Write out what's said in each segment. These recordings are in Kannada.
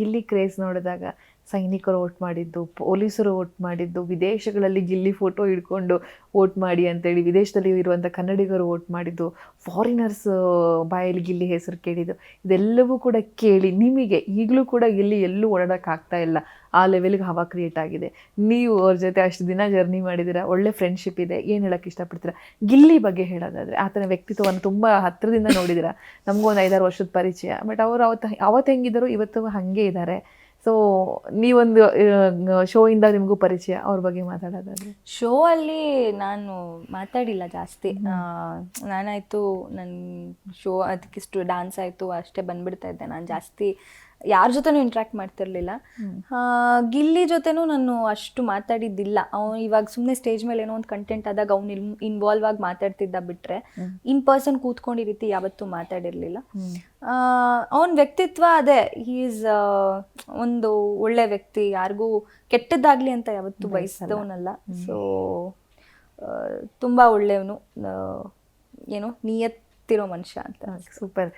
ಗಿಲ್ಲಿ ಕ್ರೇಜ್ ನೋಡಿದಾಗ ಸೈನಿಕರು ವೋಟ್ ಮಾಡಿದ್ದು, ಪೊಲೀಸರು ವೋಟ್ ಮಾಡಿದ್ದು, ವಿದೇಶಗಳಲ್ಲಿ ಗಿಲ್ಲಿ ಫೋಟೋ ಹಿಡ್ಕೊಂಡು ವೋಟ್ ಮಾಡಿ ಅಂತೇಳಿ ವಿದೇಶದಲ್ಲಿ ಇರುವಂಥ ಕನ್ನಡಿಗರು ವೋಟ್ ಮಾಡಿದ್ದು, ಫಾರಿನರ್ಸ್ ಬಾಯಲ್ಲಿ ಗಿಲ್ಲಿ ಹೆಸರು ಕೇಳಿದ್ದು, ಇದೆಲ್ಲವೂ ಕೂಡ ಕೇಳಿ ನಿಮಗೆ ಈಗಲೂ ಕೂಡ ಗಿಲ್ಲಿ ಎಲ್ಲೂ ಓಡಾಡೋಕ್ಕಾಗ್ತಾ ಇಲ್ಲ, ಆ ಲೆವೆಲ್ಗೆ ಹವಾ ಕ್ರಿಯೇಟ್ ಆಗಿದೆ. ನೀವು ಅವ್ರ ಜೊತೆ ಅಷ್ಟು ದಿನ ಜರ್ನಿ ಮಾಡಿದ್ದೀರಾ, ಒಳ್ಳೆ ಫ್ರೆಂಡ್ಶಿಪ್ ಇದೆ, ಏನು ಹೇಳೋಕ್ಕೆ ಇಷ್ಟಪಡ್ತೀರಾ ಗಿಲ್ಲಿ ಬಗ್ಗೆ ಹೇಳೋದಾದರೆ? ಆತನ ವ್ಯಕ್ತಿತ್ವವನ್ನು ತುಂಬ ಹತ್ತಿರದಿಂದ ನೋಡಿದ್ದೀರಾ, ನಮಗೂ ಒಂದು 5-6 ವರ್ಷದ ಪರಿಚಯ. ಬಟ್ ಅವರು ಅವತ್ತು ಹೆಂಗಿದ್ದರು ಇವತ್ತು ಹಾಗೆ ಇದ್ದಾರೆ. ಸೊ ನೀವೊಂದು ಶೋ ಇಂದ ನಿಮಗೂ ಪರಿಚಯ, ಅವ್ರ ಬಗ್ಗೆ ಮಾತಾಡೋದಾದ್ರೆ? ಶೋ ಅಲ್ಲಿ ನಾನು ಮಾತಾಡಿಲ್ಲ ಜಾಸ್ತಿ. ನಾನಾಯಿತು ನನ್ನ ಶೋ ಅದಕ್ಕಿಷ್ಟು ಡ್ಯಾನ್ಸ್ ಆಯಿತು ಅಷ್ಟೇ ಬಂದ್ಬಿಡ್ತಾ ಇದ್ದೆ. ನಾನು ಜಾಸ್ತಿ ಯಾರ ಜೊತೆನೂ ಇಂಟ್ರ್ಯಾಕ್ಟ್ ಮಾಡ್ತಿರ್ಲಿಲ್ಲ. ಗಿಲ್ಲಿ ಜೊತೆನೂ ನಾನು ಅಷ್ಟು ಮಾತಾಡಿದ್ದಿಲ್ಲ. ಅವನು ಇವಾಗ ಸುಮ್ಮನೆ ಸ್ಟೇಜ್ ಮೇಲೆ ಏನೋ ಒಂದು ಕಂಟೆಂಟ್ ಆದಾಗ ಅವ್ನು ಇನ್ವಾಲ್ವ್ ಆಗಿ ಮಾತಾಡ್ತಿದ್ದ ಬಿಟ್ಟರೆ ಇನ್ ಪರ್ಸನ್ ಕೂತ್ಕೊಂಡು ಈ ರೀತಿ ಯಾವತ್ತೂ ಮಾತಾಡಿರಲಿಲ್ಲ. ಅವನ ವ್ಯಕ್ತಿತ್ವ ಅದೇ, ಹೀ ಈಸ್ ಒಂದು ಒಳ್ಳೆ ವ್ಯಕ್ತಿ, ಯಾರಿಗೂ ಕೆಟ್ಟದ್ದಾಗಲಿ ಅಂತ ಯಾವತ್ತೂ ಬಯಸಿದವನಲ್ಲ. ಸೊ ತುಂಬ ಒಳ್ಳೆಯವನು, ಏನೋ ನಿಯತ್ತಿರೋ ಮನುಷ್ಯ ಅಂತ. ಸೂಪರ್.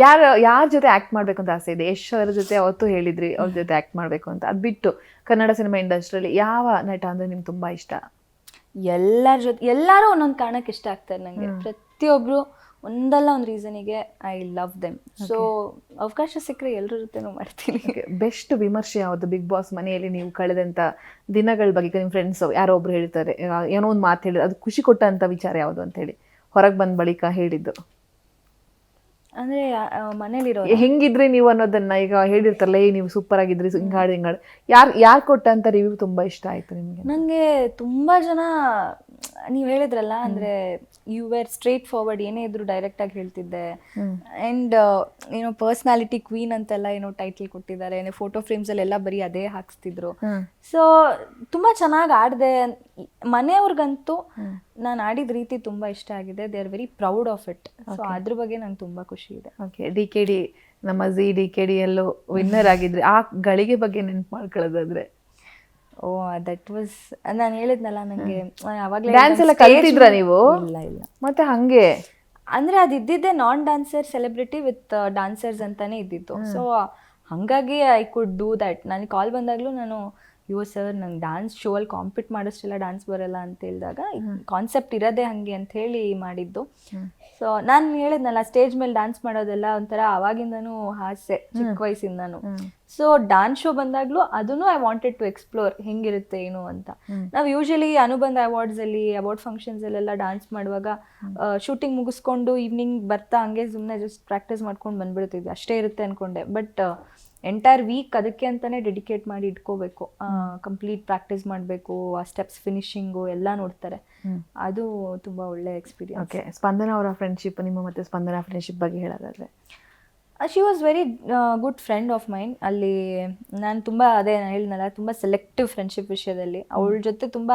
ಯಾರ ಜೊತೆ ಆ್ಯಕ್ಟ್ ಮಾಡಬೇಕು ಅಂತ ಆಸೆ ಇದೆ? ಯಶ್ ಅವರ ಜೊತೆ ಅವತ್ತು ಹೇಳಿದ್ರಿ ಅವ್ರ ಜೊತೆ ಆ್ಯಕ್ಟ್ ಮಾಡಬೇಕು ಅಂತ. ಅದು ಬಿಟ್ಟು ಕನ್ನಡ ಸಿನಿಮಾ ಇಂಡಸ್ಟ್ರಿಯಲ್ಲಿ ಯಾವ ನಟ ಅಂದರೆ ನಿಮ್ಗೆ ತುಂಬ ಇಷ್ಟ? ಎಲ್ಲರ ಜೊತೆ ಎಲ್ಲರೂ ಒಂದೊಂದು ಕಾರಣಕ್ಕೆ ಇಷ್ಟ ಆಗ್ತಾರೆ ನನಗೆ. ಪ್ರತಿಯೊಬ್ಬರು ಒಂದಲ್ಲ ಒಂದು ರೀಸನಿಗೆ ಐ ಲವ್ ದೆಮ್. ಸೊ ಅವಕಾಶ ಸಿಕ್ಕರೆ ಎಲ್ಲರ ಜೊತೆನೂ ಮಾಡ್ತೀನಿ. ಬೆಸ್ಟ್ ವಿಮರ್ಶೆ ಯಾವುದು ಬಿಗ್ ಬಾಸ್ ಮನೆಯಲ್ಲಿ ನೀವು ಕಳೆದಂಥ ದಿನಗಳ ಬಗ್ಗೆ? ನಿಮ್ಮ ಫ್ರೆಂಡ್ಸ್ ಯಾರೋ ಒಬ್ರು ಹೇಳ್ತಾರೆ, ಏನೋ ಒಂದು ಮಾತು ಹೇಳಿದ್ರೆ ಅದು ಖುಷಿ ಕೊಟ್ಟಂಥ ವಿಚಾರ ಯಾವುದು ಅಂತ ಹೇಳಿ ಹೊರಗೆ ಬಂದ ಬಳಿಕ ಹೇಳಿದ್ದು? ಅಂದರೆ ಮನೇಲಿರೋ ಹೆಂಗಿದ್ರಿ ನೀವು ಅನ್ನೋದನ್ನ ಈಗ ಹೇಳಿರ್ತಾರಲ್ಲ, ನೀವು ಸೂಪರ್ ಆಗಿದ್ರಿ, ಹಿಂಗಾಡು ಯಾರು ಕೊಟ್ಟಂತ ರಿವ್ಯೂ ತುಂಬ ಇಷ್ಟ ಆಯ್ತು ನಿಮಗೆ? ನನಗೆ ತುಂಬ ಜನ ನೀವು ಹೇಳಿದ್ರಲ್ಲ, ಅಂದರೆ ಯು ವೇರ್ ಸ್ಟ್ರೇಟ್ ಫಾರ್ವರ್ಡ್, ಏನೇ ಇದ್ರು ಡೈರೆಕ್ಟಾಗಿ ಹೇಳ್ತಿದ್ದೆ. ಆ್ಯಂಡ್ ಏನೋ ಪರ್ಸ್ನಾಲಿಟಿ ಕ್ವೀನ್ ಅಂತೆಲ್ಲ ಏನೋ ಟೈಟಲ್ ಕೊಟ್ಟಿದ್ದಾರೆ, ಏನೋ ಫೋಟೋ ಫ್ರೇಮ್ಸಲ್ಲಿ ಎಲ್ಲ ಬರೀ ಅದೇ ಹಾಕ್ಸ್ತಿದ್ರು. ಸೊ ತುಂಬ ಚೆನ್ನಾಗಿ ಆಡಿದೆ. ಮನೆಯವ್ರಿಗಂತೂ ನಾನು ಆಡಿದ ರೀತಿ ತುಂಬ ಇಷ್ಟ ಆಗಿದೆ. They are very proud of it. So ಅದ್ರ ಬಗ್ಗೆ ನಂಗೆ ತುಂಬ ಖುಷಿ ಇದೆ. ಓಕೆ, DKD ನಮ್ಮ DKD ಎಲ್ಲೋ ವಿನ್ನರ್ ಆಗಿದ್ರೆ ಆ ಗಳಿಗೆ ಬಗ್ಗೆ ನೆನ್ಪು ಮಾಡ್ಕೊಳ್ಳೋದಾದ್ರೆ? ಓ, ದಟ್ ವಾಸ್, ನಾನು ಹೇಳಿದ್ನಲ್ಲ ನನಗೆ ಅವಾಗಲೇ ಡ್ಯಾನ್ಸ್ ಎಲ್ಲ ಕಲ್ತಿದ್ರ ನೀವು? ಇಲ್ಲ ಮತ್ತೆ ಹಂಗೆ ಅಂದರೆ ಅದು ಇದ್ದಿದ್ದೆ ನಾನ್ ಡ್ಯಾನ್ಸರ್ ಸೆಲೆಬ್ರಿಟಿ ವಿತ್ ಡಾನ್ಸರ್ಸ್ ಅಂತಾನೆ ಇದ್ದಿತ್ತು. ಸೊ ಹಾಗಾಗಿ ಐ ಕುಡ್ ಡೂ ದ್ಯಾಟ್. ನನಗೆ ಕಾಲ್ ಬಂದಾಗಲೂ ನಾನು, ಅಯ್ಯೋ ಸರ್ ನಂಗೆ ಡ್ಯಾನ್ಸ್ ಶೋ ಅಲ್ಲಿ ಕಾಂಪಿಟ್ ಮಾಡಿಸ್ತಿಲ್ಲ, ಡ್ಯಾನ್ಸ್ ಬರಲ್ಲ ಅಂತ ಹೇಳಿದಾಗ ಕಾನ್ಸೆಪ್ಟ್ ಇರೋದೇ ಹಾಗೆ ಅಂತ ಹೇಳಿ ಮಾಡಿದ್ದು. ಸೊ ನಾನು ಹೇಳಿದ್ನಲ್ಲ, ಸ್ಟೇಜ್ ಮೇಲೆ ಡ್ಯಾನ್ಸ್ ಮಾಡೋದೆಲ್ಲ ಒಂಥರ ಆವಾಗಿಂದನೂ ಆಸೆ, ಚಿಕ್ಕ ವಯಸ್ಸಿಂದನೂ. ಸೊ ಡ್ಯಾನ್ಸ್ ಶೋ ಬಂದಾಗಲೂ ಅದನ್ನು ಐ ವಾಂಟೆಡ್ ಟು ಎಕ್ಸ್ಪ್ಲೋರ್ ಹೆಂಗಿರುತ್ತೆ ಏನು ಅಂತ. ನಾವು ಯೂಶಲಿ ಅನುಬಂಧ ಅವಾರ್ಡ್ಸಲ್ಲಿ, ಅವಾರ್ಡ್ ಫಂಕ್ಷನ್ಸಲ್ಲೆಲ್ಲ ಡ್ಯಾನ್ಸ್ ಮಾಡುವಾಗ ಶೂಟಿಂಗ್ ಮುಗಿಸ್ಕೊಂಡು ಈವ್ನಿಂಗ್ ಬರ್ತಾ ಹಂಗೆ ಸುಮ್ಮನೆ ಜಸ್ಟ್ ಪ್ರಾಕ್ಟೀಸ್ ಮಾಡ್ಕೊಂಡು ಬಂದ್ಬಿಡ್ತಿದ್ವಿ, ಅಷ್ಟೇ ಇರುತ್ತೆ ಅಂದ್ಕೊಂಡೆ. ಬಟ್ ಎಂಟೈರ್ ವೀಕ್ ಅದಕ್ಕೆ ಅಂತಲೇ ಡೆಡಿಕೇಟ್ ಮಾಡಿ ಇಟ್ಕೋಬೇಕು, ಕಂಪ್ಲೀಟ್ ಪ್ರಾಕ್ಟೀಸ್ ಮಾಡಬೇಕು, ಆ ಸ್ಟೆಪ್ಸ್ ಫಿನಿಶಿಂಗು ಎಲ್ಲ ನೋಡ್ತಾರೆ. ಅದು ತುಂಬ ಒಳ್ಳೆ ಎಕ್ಸ್ಪೀರಿಯನ್ಸ್. ಓಕೆ, ಸ್ಪಂದನ ಅವರ ಫ್ರೆಂಡ್ಶಿಪ್, ನಿಮ್ಮ ಮತ್ತು ಸ್ಪಂದನ ಫ್ರೆಂಡ್ಶಿಪ್ ಬಗ್ಗೆ ಹೇಳೋದಾದ್ರೆ? She was very good friend of main. ಅಲ್ಲಿ ನಾನು ತುಂಬ ಅದೇ ಹೇಳಿದ್ನಲ್ಲ, ತುಂಬ ಸೆಲೆಕ್ಟಿವ್ ಫ್ರೆಂಡ್ಶಿಪ್ ವಿಷಯದಲ್ಲಿ. ಅವಳ ಜೊತೆ ತುಂಬ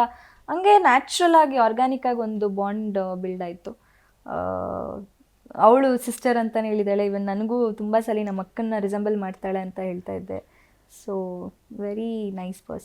ಹಂಗೆ ನ್ಯಾಚುರಲ್ ಆಗಿ ಆರ್ಗ್ಯಾನಿಕ್ ಆಗಿ ಒಂದು ಬಾಂಡ್ ಬಿಲ್ಡ್ ಆಯಿತು. ಅವಳು ಸಿಸ್ಟರ್ ಅಂತಲೇ ಹೇಳಿದ್ದಾಳೆ. ಇವನ್ ನನಗೂ ತುಂಬ ಸಲ ನಮ್ಮ ಅಕ್ಕನ್ನ ರಿಸೆಂಬಲ್ ಮಾಡ್ತಾಳೆ ಅಂತ ಹೇಳ್ತಾ ಇದ್ದೆ. So very nice person.